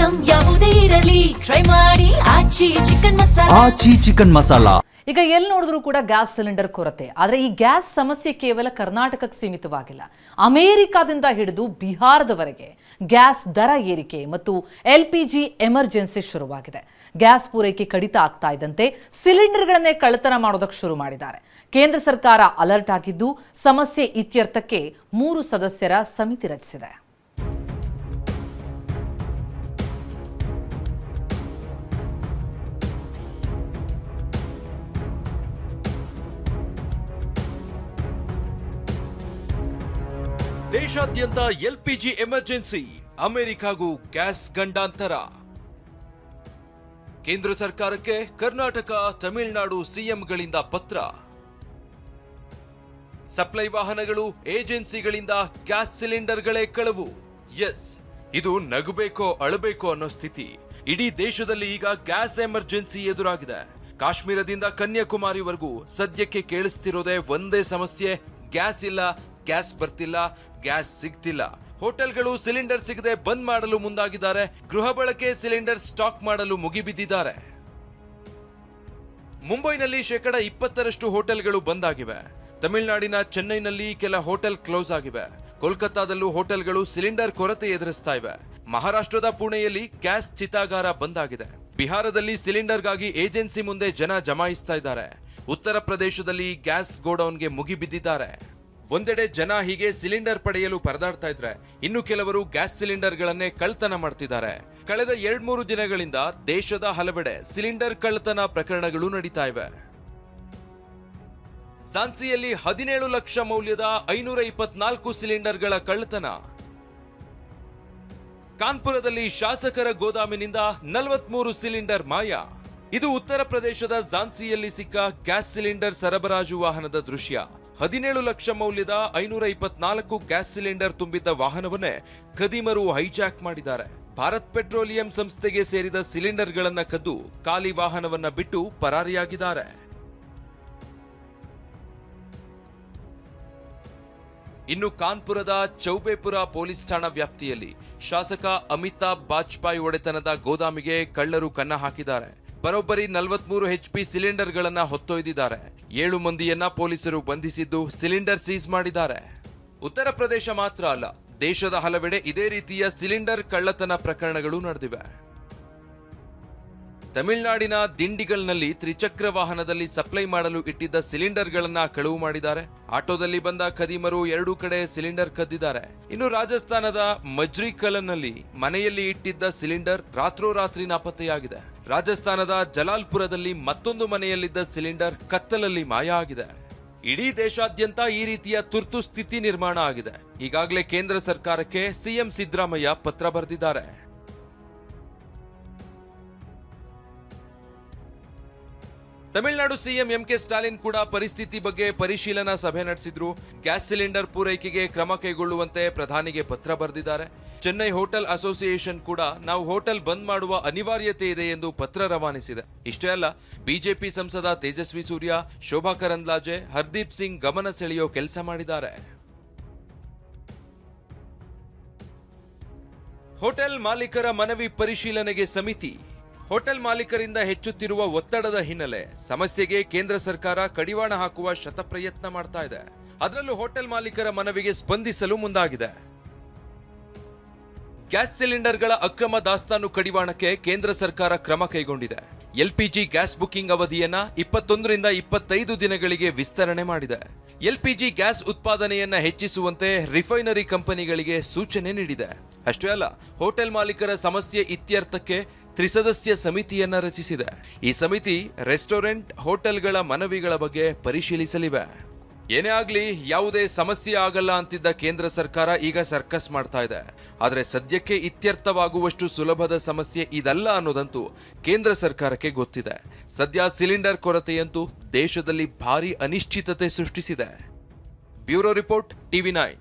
Item ಯಾವುದೇ ಇರಲಿ try ಮಾಡಿ ಆಚಿ ಚಿಕನ್ ಮಸಾಲಾ. ಈಗ ಎಲ್ಲಿ ನೋಡಿದ್ರು ಕೂಡ ಗ್ಯಾಸ್ ಸಿಲಿಂಡರ್ ಕೊರತೆ. ಆದರೆ ಈ ಗ್ಯಾಸ್ ಸಮಸ್ಯೆ ಕೇವಲ ಕರ್ನಾಟಕಕ್ಕೆ ಸೀಮಿತವಾಗಿಲ್ಲ. ಅಮೆರಿಕಾದಿಂದ ಹಿಡಿದು ಬಿಹಾರದವರೆಗೆ ಗ್ಯಾಸ್ ದರ ಏರಿಕೆ ಮತ್ತು LPG ಎಮರ್ಜೆನ್ಸಿ ಶುರುವಾಗಿದೆ. ಗ್ಯಾಸ್ ಪೂರೈಕೆ ಕಡಿತ ಆಗ್ತಾ ಇದ್ದಂತೆ ಸಿಲಿಂಡರ್ಗಳನ್ನೇ ಕಳ್ಳತನ ಮಾಡೋದಕ್ಕೆ ಶುರು ಮಾಡಿದ್ದಾರೆ. ಕೇಂದ್ರ ಸರ್ಕಾರ ಅಲರ್ಟ್ ಆಗಿದ್ದು ಸಮಸ್ಯೆ ಇತ್ಯರ್ಥಕ್ಕೆ 3 ಸದಸ್ಯರ ಸಮಿತಿ ರಚಿಸಿದೆ. ದೇಶಾದ್ಯಂತ LPG ಎಮರ್ಜೆನ್ಸಿ, ಅಮೆರಿಕಾಗೂ ಗ್ಯಾಸ್ ಗಂಡಾಂತರ. ಕೇಂದ್ರ ಸರ್ಕಾರಕ್ಕೆ ಕರ್ನಾಟಕ, ತಮಿಳುನಾಡು ಸಿಎಂಗಳಿಂದ ಪತ್ರ. ಸಪ್ಲೈ ವಾಹನಗಳು, ಏಜೆನ್ಸಿಗಳಿಂದ ಗ್ಯಾಸ್ ಸಿಲಿಂಡರ್ಗಳೇ ಕಳವು. ಎಸ್, ಇದು ನಗಬೇಕೋ ಅಳಬೇಕೋ ಅನ್ನೋ ಸ್ಥಿತಿ. ಇಡೀ ದೇಶದಲ್ಲಿ ಈಗ ಗ್ಯಾಸ್ ಎಮರ್ಜೆನ್ಸಿ ಎದುರಾಗಿದೆ. ಕಾಶ್ಮೀರದಿಂದ ಕನ್ಯಾಕುಮಾರಿವರೆಗೂ ಸದ್ಯಕ್ಕೆ ಕೇಳಿಸ್ತಿರೋದೇ ಒಂದೇ ಸಮಸ್ಯೆ: ಗ್ಯಾಸ್ ಇಲ್ಲ, ಗ್ಯಾಸ್ ಬರ್ತಿಲ್ಲ, ಗ್ಯಾಸ್ ಸಿಗ್ತಿಲ್ಲ. ಹೋಟೆಲ್ಗಳು ಸಿಲಿಂಡರ್ ಸಿಗದೆ ಬಂದ್ ಮಾಡಲು ಮುಂದಾಗಿದ್ದಾರೆ. ಗೃಹ ಬಳಕೆ ಸಿಲಿಂಡರ್ ಸ್ಟಾಕ್ ಮಾಡಲು ಮುಗಿಬಿದ್ದಿದ್ದಾರೆ. ಮುಂಬೈನಲ್ಲಿ 20% ಹೋಟೆಲ್ಗಳು ಬಂದ್ ಆಗಿವೆ. ತಮಿಳುನಾಡಿನ ಚೆನ್ನೈನಲ್ಲಿ ಕೆಲ ಹೋಟೆಲ್ ಕ್ಲೋಸ್ ಆಗಿವೆ. ಕೋಲ್ಕತ್ತಾದಲ್ಲೂ ಹೋಟೆಲ್ಗಳು ಸಿಲಿಂಡರ್ ಕೊರತೆ ಎದುರಿಸ್ತಾ ಇವೆ. ಮಹಾರಾಷ್ಟ್ರದ ಪುಣೆಯಲ್ಲಿ ಗ್ಯಾಸ್ ಚಿತಾಗಾರ ಬಂದ್ ಆಗಿದೆ. ಬಿಹಾರದಲ್ಲಿ ಸಿಲಿಂಡರ್ಗಾಗಿ ಏಜೆನ್ಸಿ ಮುಂದೆ ಜನ ಜಮಾಯಿಸ್ತಾ ಇದ್ದಾರೆ. ಉತ್ತರ ಪ್ರದೇಶದಲ್ಲಿ ಗ್ಯಾಸ್ ಗೋಡೌನ್ಗೆ ಮುಗಿಬಿದ್ದಿದ್ದಾರೆ. ಒಂದೆಡೆ ಜನ ಹೀಗೆ ಸಿಲಿಂಡರ್ ಪಡೆಯಲು ಪರದಾಡ್ತಾ ಇದ್ರೆ, ಇನ್ನು ಕೆಲವರು ಗ್ಯಾಸ್ ಸಿಲಿಂಡರ್ಗಳನ್ನೇ ಕಳ್ಳತನ ಮಾಡ್ತಿದ್ದಾರೆ. ಕಳೆದ 2-3 ದಿನಗಳಿಂದ ದೇಶದ ಹಲವೆಡೆ ಸಿಲಿಂಡರ್ ಕಳ್ಳತನ ಪ್ರಕರಣಗಳು ನಡೀತಾ ಇವೆ. ಝಾನ್ಸಿಯಲ್ಲಿ 17 ಲಕ್ಷ ಮೌಲ್ಯದ 524 ಸಿಲಿಂಡರ್ಗಳ ಕಳ್ಳತನ. ಕಾನ್ಪುರದಲ್ಲಿ ಶಾಸಕರ ಗೋದಾಮಿನಿಂದ 43 ಸಿಲಿಂಡರ್ ಮಾಯ. ಇದು ಉತ್ತರ ಪ್ರದೇಶದ ಝಾನ್ಸಿಯಲ್ಲಿ ಸಿಕ್ಕ ಗ್ಯಾಸ್ ಸಿಲಿಂಡರ್ ಸರಬರಾಜು ವಾಹನದ ದೃಶ್ಯ. 17 ಲಕ್ಷ ಮೌಲ್ಯದ 524 ಗ್ಯಾಸ್ ಸಿಲಿಂಡರ್ ತುಂಬಿದ್ದ ವಾಹನವನ್ನೇ ಖದೀಮರು ಹೈಜಾಕ್ ಮಾಡಿದ್ದಾರೆ. ಭಾರತ್ ಪೆಟ್ರೋಲಿಯಂ ಸಂಸ್ಥೆಗೆ ಸೇರಿದ ಸಿಲಿಂಡರ್ಗಳನ್ನ ಕದ್ದು ಖಾಲಿ ವಾಹನವನ್ನ ಬಿಟ್ಟು ಪರಾರಿಯಾಗಿದ್ದಾರೆ. ಇನ್ನು ಕಾನ್ಪುರದ ಚೌಬೇಪುರ ಪೊಲೀಸ್ ಠಾಣಾ ವ್ಯಾಪ್ತಿಯಲ್ಲಿ ಶಾಸಕ ಅಮಿತಾಬ್ ಬಾಜ್ಪಾಯಿ ಒಡೆತನದ ಗೋದಾಮಿಗೆ ಕಳ್ಳರು ಕನ್ನ ಹಾಕಿದ್ದಾರೆ. ಬರೋಬ್ಬರಿ 43 HP ಸಿಲಿಂಡರ್ಗಳನ್ನ ಹೊತ್ತೊಯ್ದಿದ್ದಾರೆ. 7 ಮಂದಿಯನ್ನ ಪೊಲೀಸರು ಬಂಧಿಸಿದ್ದು ಸಿಲಿಂಡರ್ ಸೀಸ್ ಮಾಡಿದ್ದಾರೆ. ಉತ್ತರ ಪ್ರದೇಶ ಮಾತ್ರ ಅಲ್ಲ, ದೇಶದ ಹಲವೆಡೆ ಇದೇ ರೀತಿಯ ಸಿಲಿಂಡರ್ ಕಳ್ಳತನ ಪ್ರಕರಣಗಳು ನಡೆದಿವೆ. ತಮಿಳುನಾಡಿನ ದಿಂಡಿಗಲ್ನಲ್ಲಿ ತ್ರಿಚಕ್ರ ವಾಹನದಲ್ಲಿ ಸಪ್ಲೈ ಮಾಡಲು ಇಟ್ಟಿದ್ದ ಸಿಲಿಂಡರ್ಗಳನ್ನ ಕಳವು ಮಾಡಿದ್ದಾರೆ. ಆಟೋದಲ್ಲಿ ಬಂದ ಖದೀಮರು 2 ಕಡೆ ಸಿಲಿಂಡರ್ ಕದ್ದಿದ್ದಾರೆ. ಇನ್ನು ರಾಜಸ್ಥಾನದ ಮಜ್ರಿಕಲ್ನಲ್ಲಿ ಮನೆಯಲ್ಲಿ ಇಟ್ಟಿದ್ದ ಸಿಲಿಂಡರ್ ರಾತ್ರೋರಾತ್ರಿ ನಾಪತ್ತೆಯಾಗಿದೆ. ರಾಜಸ್ಥಾನದ ಜಲಾಲ್ಪುರದಲ್ಲಿ ಮತ್ತೊಂದು ಮನೆಯಲ್ಲಿದ್ದ ಸಿಲಿಂಡರ್ ಕತ್ತಲಲ್ಲಿ ಮಾಯ ಆಗಿದೆ. ಇಡೀ ದೇಶಾದ್ಯಂತ ಈ ರೀತಿಯ ತುರ್ತು ಸ್ಥಿತಿ ನಿರ್ಮಾಣ ಆಗಿದೆ. ಈಗಾಗಲೇ ಕೇಂದ್ರ ಸರ್ಕಾರಕ್ಕೆ ಸಿಎಂ ಸಿದ್ದರಾಮಯ್ಯ ಪತ್ರ ಬರೆದಿದ್ದಾರೆ. ತಮಿಳುನಾಡು ಸಿಎಂ MK ಸ್ಟಾಲಿನ್ ಕೂಡ ಪರಿಸ್ಥಿತಿ ಬಗ್ಗೆ ಪರಿಶೀಲನಾ ಸಭೆ ನಡೆಸಿದ್ರು. ಗ್ಯಾಸ್ ಸಿಲಿಂಡರ್ ಪೂರೈಕೆಗೆ ಕ್ರಮ ಕೈಗೊಳ್ಳುವಂತೆ ಪ್ರಧಾನಿಗೆ ಪತ್ರ ಬರೆದಿದ್ದಾರೆ. ಚೆನ್ನೈ ಹೋಟೆಲ್ ಅಸೋಸಿಯೇಷನ್ ಕೂಡ ನಾವು ಹೋಟೆಲ್ ಬಂದ್ ಮಾಡುವ ಅನಿವಾರ್ಯತೆ ಇದೆ ಎಂದು ಪತ್ರ ರವಾನಿಸಿದೆ. ಇಷ್ಟೇ ಅಲ್ಲ, ಬಿಜೆಪಿ ಸಂಸದ ತೇಜಸ್ವಿ ಸೂರ್ಯ, ಶೋಭಾ ಕರಂದ್ಲಾಜೆ, ಹರ್ದೀಪ್ ಸಿಂಗ್ ಗಮನ ಸೆಳೆಯೋ ಕೆಲಸ ಮಾಡಿದ್ದಾರೆ. ಹೋಟೆಲ್ ಮಾಲೀಕರ ಮನವಿ ಪರಿಶೀಲನೆಗೆ ಸಮಿತಿ. ಹೋಟೆಲ್ ಮಾಲೀಕರಿಂದ ಹೆಚ್ಚುತ್ತಿರುವ ಒತ್ತಡದ ಹಿನ್ನೆಲೆ ಸಮಸ್ಯೆಗೆ ಕೇಂದ್ರ ಸರ್ಕಾರ ಕಡಿವಾಣ ಹಾಕುವ ಶತಪ್ರಯತ್ನ ಮಾಡ್ತಾ ಇದೆ. ಅದರಲ್ಲೂ ಹೋಟೆಲ್ ಮಾಲೀಕರ ಮನವಿಗೆ ಸ್ಪಂದಿಸಲು ಮುಂದಾಗಿದೆ. ಗ್ಯಾಸ್ ಸಿಲಿಂಡರ್ಗಳ ಅಕ್ರಮ ದಾಸ್ತಾನು ಕಡಿವಾಣಕ್ಕೆ ಕೇಂದ್ರ ಸರ್ಕಾರ ಕ್ರಮ ಕೈಗೊಂಡಿದೆ. LPG ಗ್ಯಾಸ್ ಬುಕಿಂಗ್ ಅವಧಿಯನ್ನ 21ರಿಂದ 25 ದಿನಗಳಿಗೆ ವಿಸ್ತರಣೆ ಮಾಡಿದೆ. LPG ಗ್ಯಾಸ್ ಉತ್ಪಾದನೆಯನ್ನ ಹೆಚ್ಚಿಸುವಂತೆ ರಿಫೈನರಿ ಕಂಪನಿಗಳಿಗೆ ಸೂಚನೆ ನೀಡಿದೆ. ಅಷ್ಟೇ ಅಲ್ಲ, ಹೋಟೆಲ್ ಮಾಲೀಕರ ಸಮಸ್ಯೆ ಇತ್ಯರ್ಥಕ್ಕೆ 3 ಸದಸ್ಯ ಸಮಿತಿಯನ್ನ ರಚಿಸಿದೆ. ಈ ಸಮಿತಿ ರೆಸ್ಟೋರೆಂಟ್, ಹೋಟೆಲ್ಗಳ ಮನವಿಗಳ ಬಗ್ಗೆ ಪರಿಶೀಲಿಸಲಿವೆ. ಏನೇ ಆಗ್ಲಿ, ಯಾವುದೇ ಸಮಸ್ಯೆ ಆಗಲ್ಲ ಅಂತಿದ್ದ ಕೇಂದ್ರ ಸರ್ಕಾರ ಈಗ ಸರ್ಕಸ್ ಮಾಡ್ತಾ ಇದೆ. ಆದರೆ ಸದ್ಯಕ್ಕೆ ಇತ್ಯರ್ಥವಾಗುವಷ್ಟು ಸುಲಭದ ಸಮಸ್ಯೆ ಇದಲ್ಲ ಅನ್ನೋದಂತೂ ಕೇಂದ್ರ ಸರ್ಕಾರಕ್ಕೆ ಗೊತ್ತಿದೆ. ಸದ್ಯ ಸಿಲಿಂಡರ್ ಕೊರತೆಯಂತೂ ದೇಶದಲ್ಲಿ ಭಾರಿ ಅನಿಶ್ಚಿತತೆ ಸೃಷ್ಟಿಸಿದೆ. Bureau report, TV9.